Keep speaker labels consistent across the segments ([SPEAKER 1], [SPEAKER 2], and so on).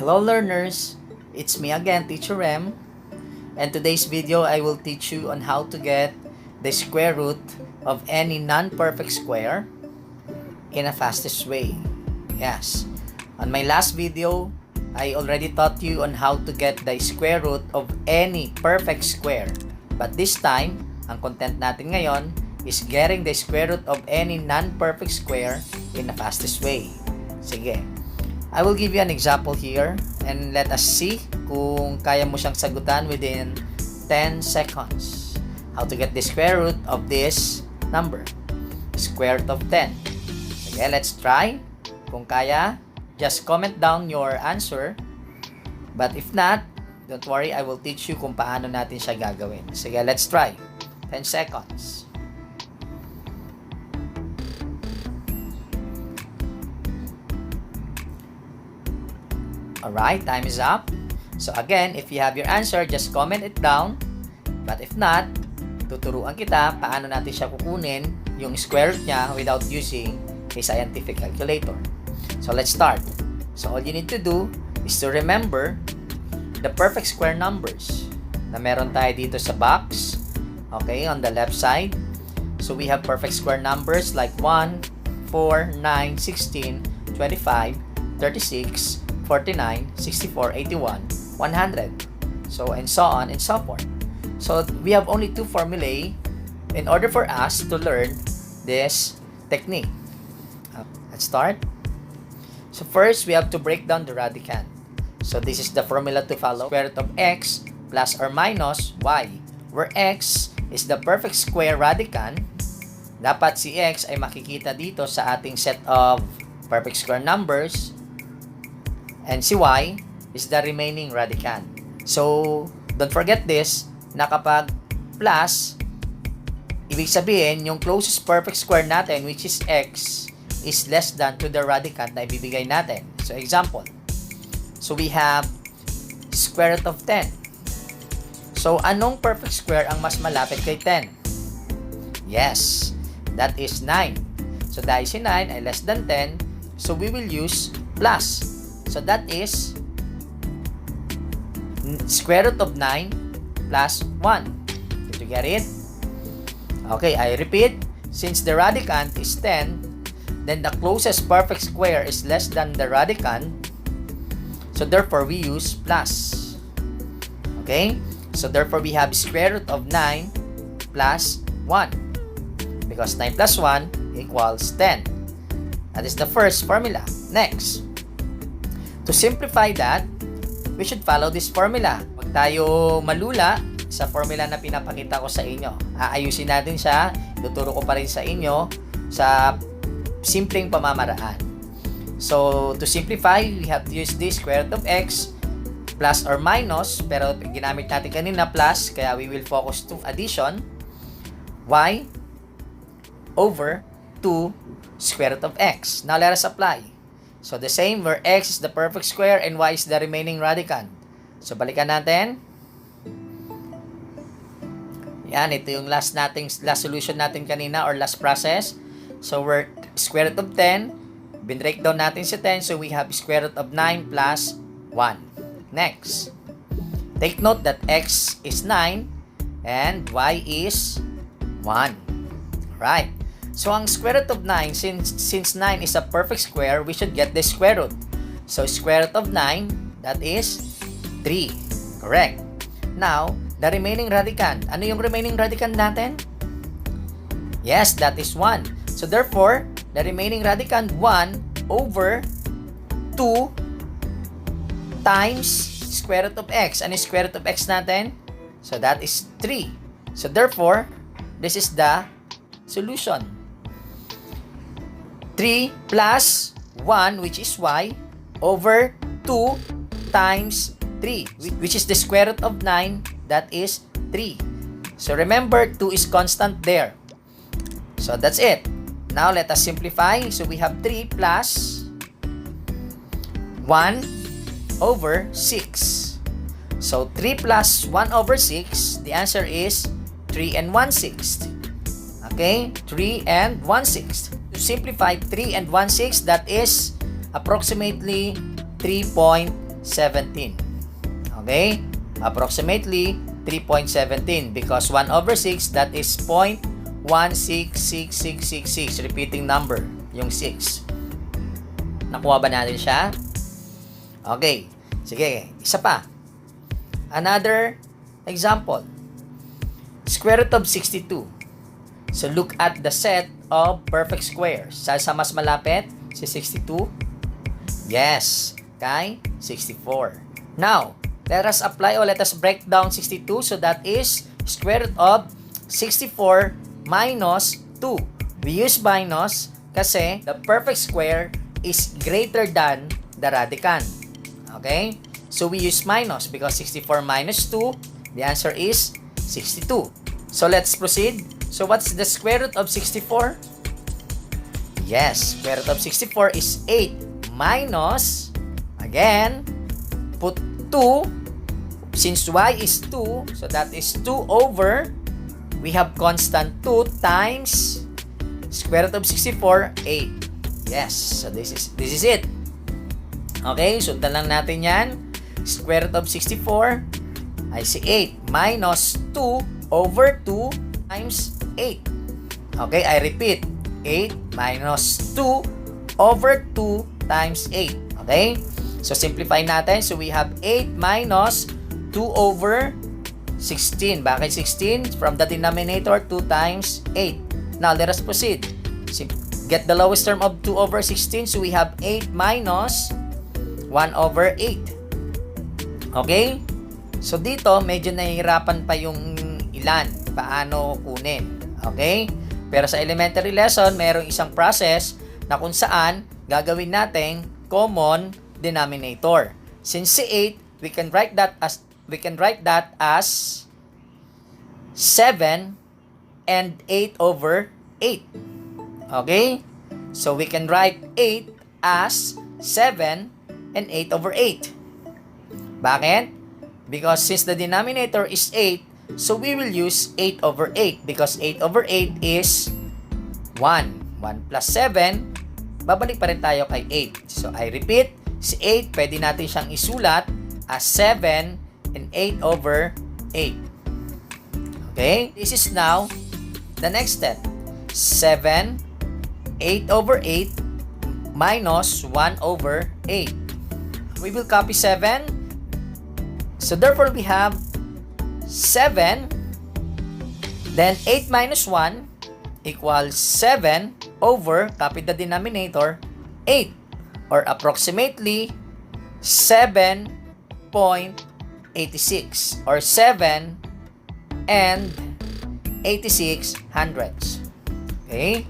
[SPEAKER 1] Hello learners, it's me again, Teacher Rem, and today's video I will teach you on how to get the square root of any non-perfect square in a fastest way. Yes, on my last video, I already taught you on how to get the square root of any perfect square. But this time, ang content natin ngayon is getting the square root of any non-perfect square in the fastest way. Sige. I will give you an example here and let us see kung kaya mo siyang sagutan within 10 seconds. How to get the square root of this number. Square root of 10. Sige, let's try. Kung kaya, just comment down your answer. But if not, don't worry, I will teach you kung paano natin siya gagawin. Sige, let's try. 10 seconds. Alright, time is up. So again, if you have your answer, just comment it down. But if not, tuturuan kita paano natin siya kukunin yung square root niya without using a scientific calculator. So let's start. So all you need to do is to remember the perfect square numbers na meron tayo dito sa box. Okay, on the left side. So we have perfect square numbers like 1, 4, 9, 16, 25, 36, 49, 64, 81, 100. So, and so on and so forth. So, we have only two formulae in order for us to learn this technique. Let's start. So, first, we have to break down the radicand. So, this is the formula to follow. Square root of x plus or minus y, where x is the perfect square radicand. Dapat si x ay makikita dito sa ating set of perfect square numbers. And si y is the remaining radicand. So, don't forget this, na kapag plus, ibig sabihin, yung closest perfect square natin, which is x, is less than to the radicand na ibibigay natin. So, example. So, we have square root of 10. So, anong perfect square ang mas malapit kay 10? Yes, that is 9. So, dahil si 9 ay less than 10, so we will use plus. So that is square root of 9 plus 1. Did you get it? Okay, I repeat. Since the radicand is 10, then the closest perfect square is less than the radicand. So therefore, we use plus. Okay? So therefore, we have square root of 9 plus 1. Because 9 plus 1 equals 10. That is the first formula. Next. To simplify that, we should follow this formula. Huwag tayo malula sa formula na pinapakita ko sa inyo. Aayusin natin siya, tuturo ko pa rin sa inyo sa simpleng pamamaraan. So, to simplify, we have to use this square root of x plus or minus, pero ginamit natin kanina plus, kaya we will focus to addition, y over 2 square root of x. Now, let us apply. So, the same where x is the perfect square and y is the remaining radicand. So, balikan natin. Yan, ito yung last solution natin kanina or last process. So, we're square root of 10. Binbreakdown natin si 10. So, we have square root of 9 plus 1. Next. Take note that x is 9 and y is 1. Right. So, ang square root of 9, since 9 is a perfect square, we should get the square root. So, square root of 9, that is 3. Correct. Now, the remaining radicand. Ano yung remaining radicand natin? Yes, that is 1. So, therefore, the remaining radicand 1 over 2 times square root of x. Ano yung square root of x natin? So, that is 3. So, therefore, this is the solution. 3 plus 1, which is y, over 2 times 3, which is the square root of 9, that is 3. So remember, 2 is constant there. So that's it. Now let us simplify. So we have 3 plus 1 over 6. So 3 plus 1 over 6, the answer is 3 and 1/6. Okay, 3 and 1/6. To simplify 3 and 1/6, that is approximately 3.6. 17. Okay? Approximately 3.17 because 1 over 6, that is 0.166666. Repeating number, yung 6. Nakuha ba natin siya? Okay. Sige, isa pa. Another example. Square root of 62. So, look at the set of perfect squares. Sa mas malapit, si 62. Yes, kay 64. Now, let us apply or let us break down 62. So, that is square root of 64 minus 2. We use minus kasi the perfect square is greater than the radicand. Okay? So, we use minus because 64 minus 2, the answer is 62. So, let's proceed. So, what's the square root of 64? Yes, square root of 64 is 8 minus, again, put 2. Since y is 2, so that is 2 over, we have constant 2 times square root of 64, 8. Yes, so this is it. Okay, sundan lang natin yan. Square root of 64 ay si 8 minus 2 over 2 times 8. Okay, I repeat. 8 minus 2 over 2 times 8. Okay? So, simplify natin. So, we have 8 minus 2 over 16. Bakit 16? From the denominator, 2 times 8. Now, let us proceed. Get the lowest term of 2 over 16. So, we have 8 minus 1 over 8. Okay? So, dito, medyo nahihirapan pa yung ilan. Paano kunin. Okay? Pero sa elementary lesson, mayroong isang process na kung saan gagawin natin common denominator. Since si 8, we can write that as 7 and 8 over 8. Okay? So we can write 8 as 7 and 8 over 8. Bakit? Because since the denominator is 8, so we will use 8 over 8 because 8 over 8 is 1. 1 plus 7, babalik pa rin tayo kay 8. So I repeat, si 8, pwede natin siyang isulat as 7 and 8 over 8. Okay? This is now the next step. 7, 8 over 8 minus 1 over 8. We will copy 7. So therefore, we have 7, then 8 minus 1 equals 7 over, copy the denominator, 8, or approximately 7.86, or 7 and 86 hundredths. Okay?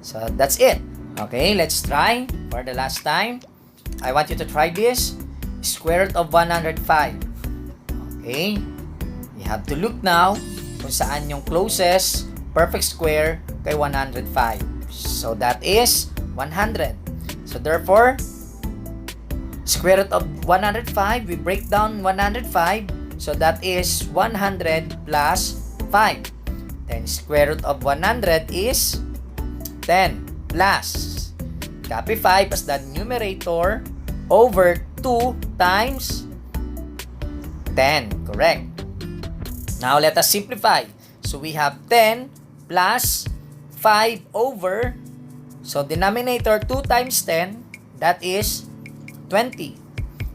[SPEAKER 1] So, that's it. Okay, let's try for the last time. I want you to try this. Square root of 105. Okay? You have to look now kung saan yung closest perfect square kay 105. So, that is 100. So, therefore, square root of 105, we break down 105. So, that is 100 plus 5. Then, square root of 100 is 10 plus. Copy 5 as the numerator over 2 times 10. Correct. Now, let us simplify. So, we have 10 plus 5 over, so denominator 2 times 10, that is 20.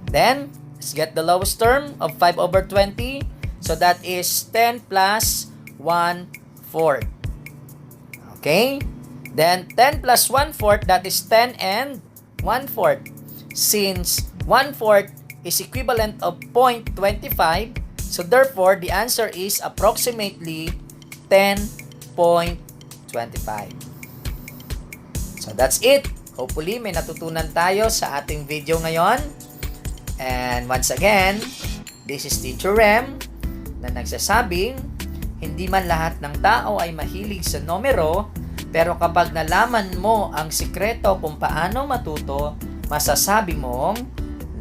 [SPEAKER 1] Then, let's get the lowest term of 5 over 20. So, that is 10 plus 1/4. Okay? Then, 10 plus 1/4, that is 10 and 1/4. Since 1/4 is equivalent of 0.25, so therefore, the answer is approximately 10.25. So, that's it. Hopefully, may natutunan tayo sa ating video ngayon. And once again, this is Teacher Rem na nagsasabing, hindi man lahat ng tao ay mahilig sa numero, pero kapag nalaman mo ang sikreto kung paano matuto, masasabi mong,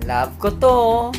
[SPEAKER 1] love ko to.